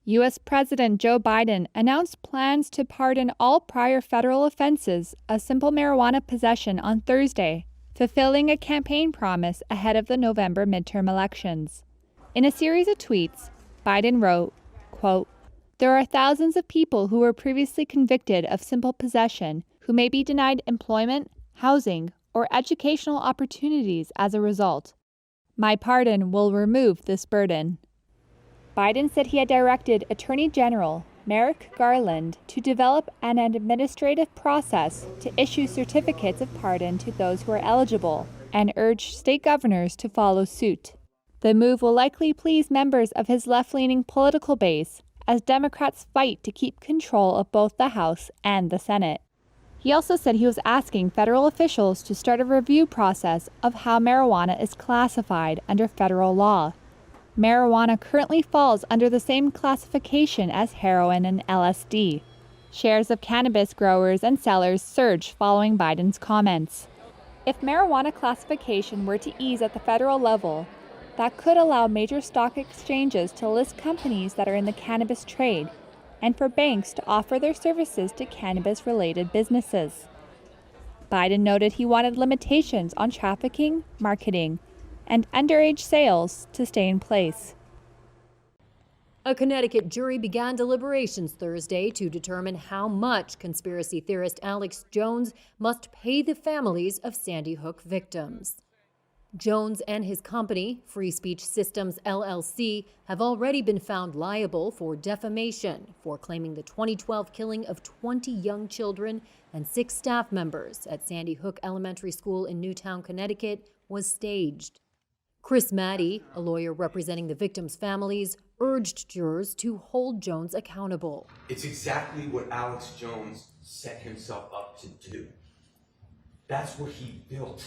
U.S. President Joe Biden announced plans to pardon all prior federal offenses of simple marijuana possession on Thursday, fulfilling a campaign promise ahead of the November midterm elections. In a series of tweets, Biden wrote, quote, "There are thousands of people who were previously convicted of simple possession who may be denied employment, housing, or educational opportunities as a result. My pardon will remove this burden." Biden said he had directed Attorney General Merrick Garland to develop an administrative process to issue certificates of pardon to those who are eligible and urged state governors to follow suit. The move will likely please members of his left-leaning political base as Democrats fight to keep control of both the House and the Senate. He also said he was asking federal officials to start a review process of how marijuana is classified under federal law. Marijuana currently falls under the same classification as heroin and LSD. Shares of cannabis growers and sellers surged following Biden's comments. If marijuana classification were to ease at the federal level, that could allow major stock exchanges to list companies that are in the cannabis trade, and for banks to offer their services to cannabis-related businesses. Biden noted he wanted limitations on trafficking, marketing, and underage sales to stay in place. A Connecticut jury began deliberations Thursday to determine how much conspiracy theorist Alex Jones must pay the families of Sandy Hook victims. Jones and his company, Free Speech Systems LLC, have already been found liable for defamation for claiming the 2012 killing of 20 young children and 6 staff members at Sandy Hook Elementary School in Newtown, Connecticut, was staged. Chris Maddie, a lawyer representing the victims' families, urged jurors to hold Jones accountable. It's exactly what Alex Jones set himself up to do. That's what he built.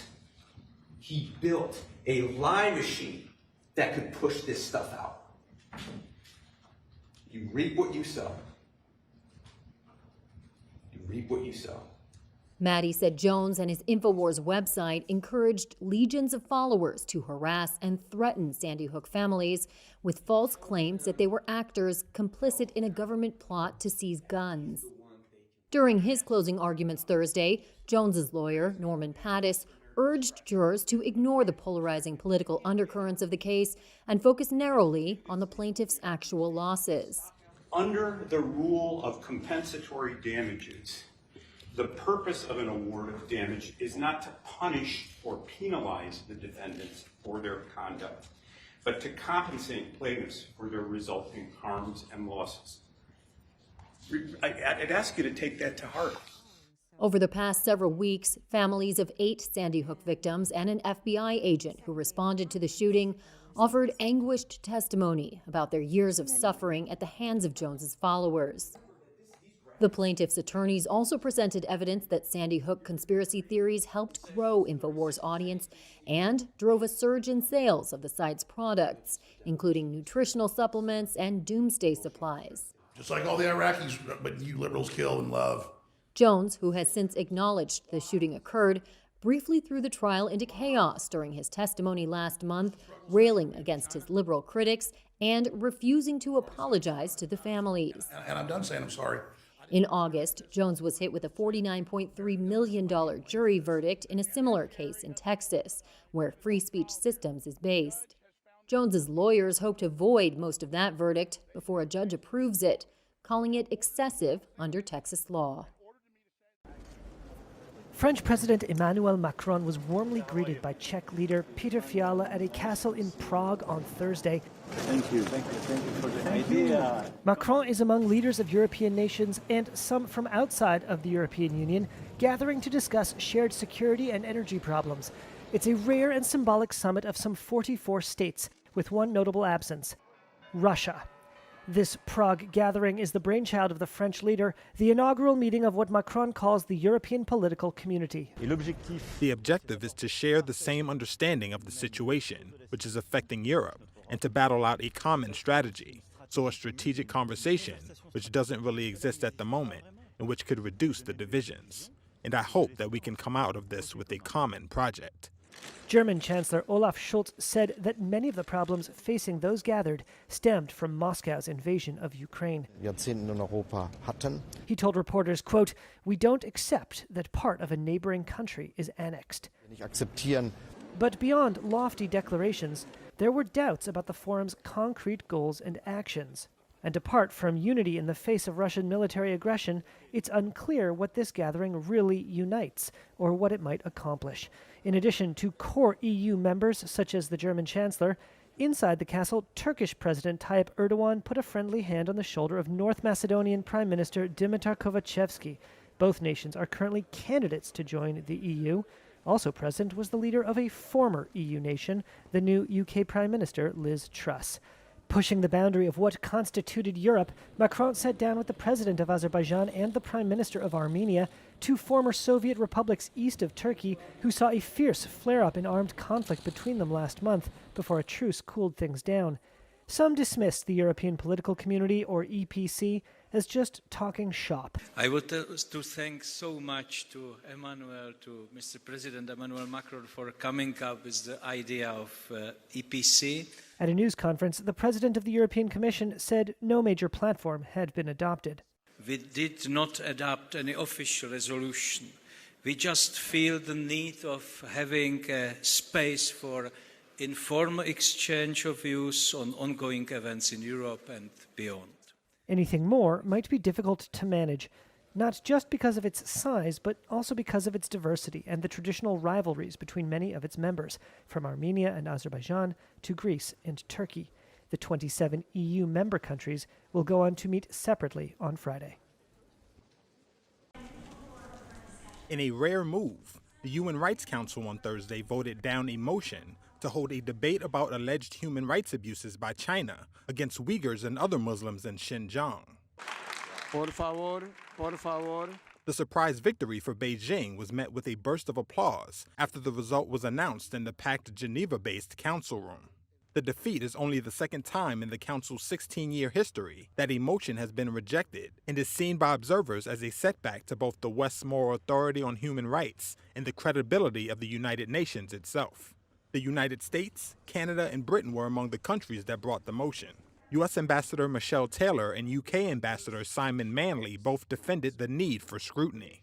He built a lie machine that could push this stuff out. You reap what you sow. You reap what you sow. Maddie said Jones and his InfoWars website encouraged legions of followers to harass and threaten Sandy Hook families with false claims that they were actors complicit in a government plot to seize guns. During his closing arguments Thursday, Jones's lawyer, Norman Pattis, urged jurors to ignore the polarizing political undercurrents of the case and focus narrowly on the plaintiff's actual losses. Under the rule of compensatory damages, the purpose of an award of damage is not to punish or penalize the defendants for their conduct, but to compensate plaintiffs for their resulting harms and losses. I'd ask you to take that to heart. Over the past several weeks, families of 8 Sandy Hook victims and an FBI agent who responded to the shooting offered anguished testimony about their years of suffering at the hands of Jones's followers. The plaintiff's attorneys also presented evidence that Sandy Hook conspiracy theories helped grow InfoWars' audience and drove a surge in sales of the site's products, including nutritional supplements and doomsday supplies. Just like all the Iraqis, but you liberals kill and love. Jones, who has since acknowledged the shooting occurred, briefly threw the trial into chaos during his testimony last month, railing against his liberal critics and refusing to apologize to the families. And I'm done saying I'm sorry. In August, Jones was hit with a $49.3 million jury verdict in a similar case in Texas, where Free Speech Systems is based. Jones's lawyers hope to void most of that verdict before a judge approves it, calling it excessive under Texas law. French President Emmanuel Macron was warmly greeted by Czech leader Peter Fiala at a castle in Prague on Thursday. Thank you for the idea. Macron is among leaders of European nations and some from outside of the European Union, gathering to discuss shared security and energy problems. It's a rare and symbolic summit of some 44 states, with one notable absence: Russia. This Prague gathering is the brainchild of the French leader, the inaugural meeting of what Macron calls the European political community. The objective is to share the same understanding of the situation, which is affecting Europe, and to battle out a common strategy, so a strategic conversation, which doesn't really exist at the moment, and which could reduce the divisions. And I hope that we can come out of this with a common project. German Chancellor Olaf Scholz said that many of the problems facing those gathered stemmed from Moscow's invasion of Ukraine. He told reporters, quote, "We don't accept that part of a neighboring country is annexed." But beyond lofty declarations, there were doubts about the forum's concrete goals and actions. And apart from unity in the face of Russian military aggression, it's unclear what this gathering really unites or what it might accomplish. In addition to core EU members such as the German Chancellor, inside the castle, Turkish President Tayyip Erdogan put a friendly hand on the shoulder of North Macedonian Prime Minister Dimitar Kovacevski. Both nations are currently candidates to join the EU. Also present was the leader of a former EU nation, the new UK Prime Minister Liz Truss. Pushing the boundary of what constituted Europe, Macron sat down with the president of Azerbaijan and the prime minister of Armenia, two former Soviet republics east of Turkey, who saw a fierce flare-up in armed conflict between them last month before a truce cooled things down. Some dismissed the European Political Community, or EPC, as just talking shop. I would to thank so much to Mr. President Emmanuel Macron for coming up with the idea of EPC. At a news conference, the president of the European Commission said no major platform had been adopted. We did not adopt any official resolution. We just feel the need of having a space for informal exchange of views on ongoing events in Europe and beyond. Anything more might be difficult to manage, not just because of its size, but also because of its diversity and the traditional rivalries between many of its members, from Armenia and Azerbaijan to Greece and Turkey. The 27 EU member countries will go on to meet separately on Friday. In a rare move, the UN Rights Council on Thursday voted down a motion to hold a debate about alleged human rights abuses by China against Uyghurs and other Muslims in Xinjiang. Por favor, por favor. The surprise victory for Beijing was met with a burst of applause after the result was announced in the packed Geneva-based council room. The defeat is only the second time in the council's 16-year history that a motion has been rejected and is seen by observers as a setback to both the West's moral authority on human rights and the credibility of the United Nations itself. The United States, Canada, and Britain were among the countries that brought the motion. U.S. Ambassador Michelle Taylor and U.K. Ambassador Simon Manley both defended the need for scrutiny.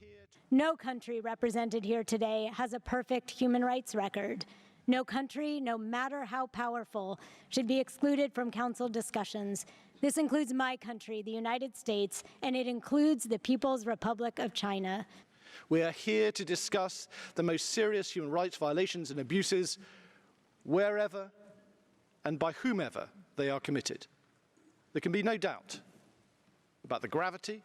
No country represented here today has a perfect human rights record. No country, no matter how powerful, should be excluded from council discussions. This includes my country, the United States, and it includes the People's Republic of China. We are here to discuss the most serious human rights violations and abuses wherever and by whomever they are committed. There can be no doubt about the gravity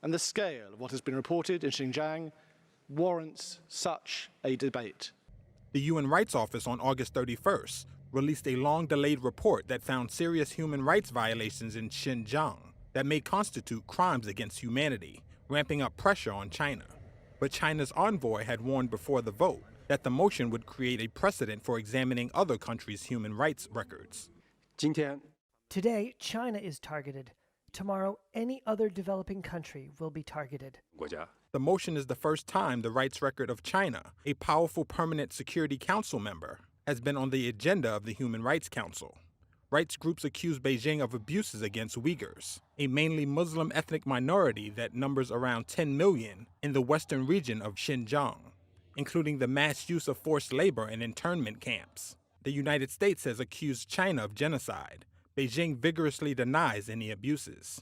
and the scale of what has been reported in Xinjiang warrants such a debate. The UN Rights Office on August 31st released a long-delayed report that found serious human rights violations in Xinjiang that may constitute crimes against humanity, ramping up pressure on China. But China's envoy had warned before the vote that the motion would create a precedent for examining other countries' human rights records. Today, China is targeted. Tomorrow, any other developing country will be targeted. The motion is the first time the rights record of China, a powerful permanent Security Council member, has been on the agenda of the Human Rights Council. Rights groups accuse Beijing of abuses against Uyghurs, a mainly Muslim ethnic minority that numbers around 10 million in the western region of Xinjiang, including the mass use of forced labor and internment camps. The United States has accused China of genocide. Beijing vigorously denies any abuses.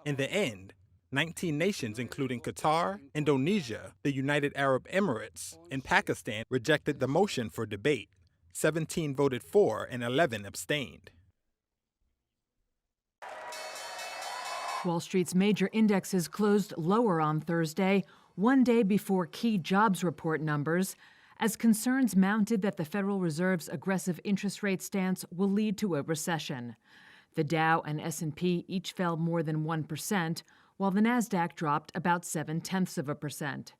In the end, 19 nations, including Qatar, Indonesia, the United Arab Emirates, and Pakistan, rejected the motion for debate. 17 voted for and 11 abstained. Wall Street's major indexes closed lower on Thursday, one day before key jobs report numbers, as concerns mounted that the Federal Reserve's aggressive interest rate stance will lead to a recession. The Dow and S&P each fell more than 1%, while the Nasdaq dropped about 0.7%.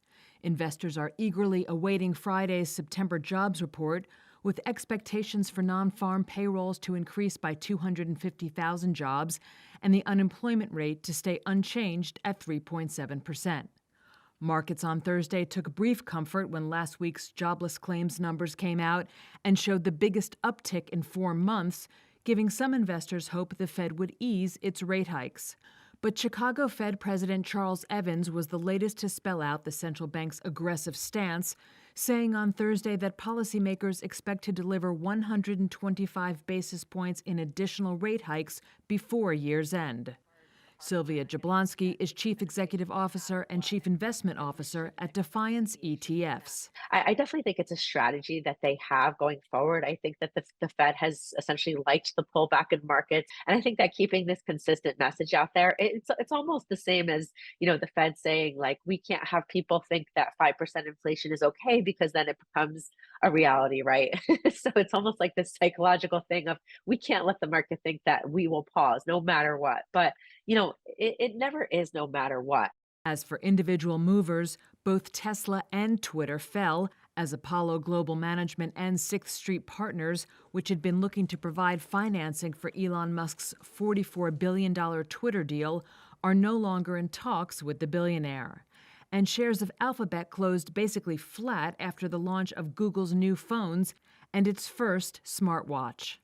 Investors are eagerly awaiting Friday's September jobs report, with expectations for non-farm payrolls to increase by 250,000 jobs and the unemployment rate to stay unchanged at 3.7%. Markets on Thursday took brief comfort when last week's jobless claims numbers came out and showed the biggest uptick in 4 months, giving some investors hope the Fed would ease its rate hikes. But Chicago Fed President Charles Evans was the latest to spell out the central bank's aggressive stance, saying on Thursday that policymakers expect to deliver 125 basis points in additional rate hikes before year's end. Sylvia Jablonski is Chief Executive Officer and Chief Investment Officer at Defiance ETFs. I definitely think it's a strategy that they have going forward. I think that the Fed has essentially liked the pullback in markets. And I think that keeping this consistent message out there, it's almost the same as, the Fed saying, like, we can't have people think that 5% inflation is okay because then it becomes a reality, right? So it's almost like this psychological thing of we can't let the market think that we will pause no matter what. But it never is no matter what. As for individual movers, both Tesla and Twitter fell as Apollo Global Management and 6th Street Partners, which had been looking to provide financing for Elon Musk's $44 billion Twitter deal, are no longer in talks with the billionaire. And shares of Alphabet closed basically flat after the launch of Google's new phones and its first smartwatch.